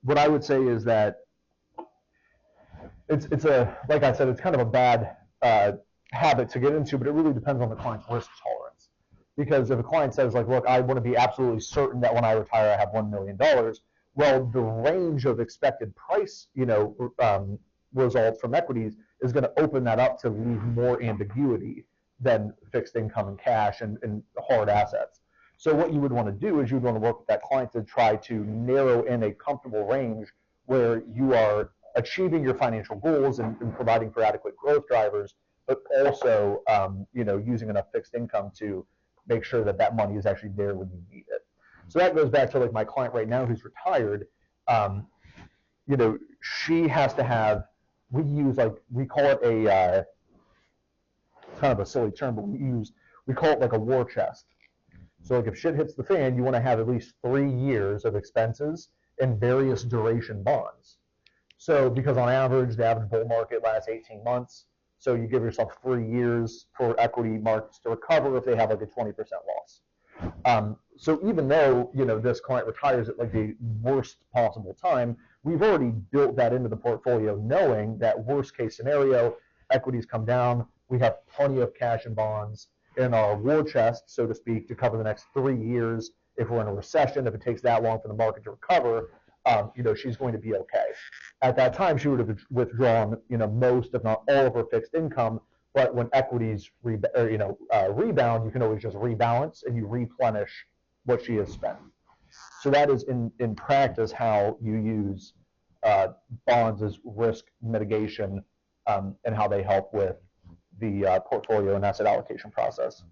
What I would say is that it's like I said, it's kind of a bad habit to get into, but it really depends on the client's risk tolerance. Because if a client says, like, look, I want to be absolutely certain that when I retire, I have $1 million, well, the range of expected price, results from equities is going to open that up to leave more ambiguity than fixed income and cash and hard assets. So what you would want to do is you would want to work with that client to try to narrow in a comfortable range where you are achieving your financial goals and providing for adequate growth drivers, but also using enough fixed income to make sure that that money is actually there when you need it. So that goes back to like my client right now who's retired. She has to have, we call it a kind of a silly term, but we call it like a war chest. So like if shit hits the fan, you want to have at least 3 years of expenses in various duration bonds. So because on average, the average bull market lasts 18 months. So you give yourself 3 years for equity markets to recover if they have like a 20% loss. So even though, this client retires at like the worst possible time, we've already built that into the portfolio knowing that worst case scenario, equities come down, we have plenty of cash and bonds in our war chest, so to speak, to cover the next 3 years. If we're in a recession, if it takes that long for the market to recover, she's going to be okay. At that time, she would have withdrawn, most, if not all of her fixed income. But when equities rebound, you can always just rebalance and you replenish what she has spent. So that is in practice how you use bonds as risk mitigation and how they help with the portfolio and asset allocation process.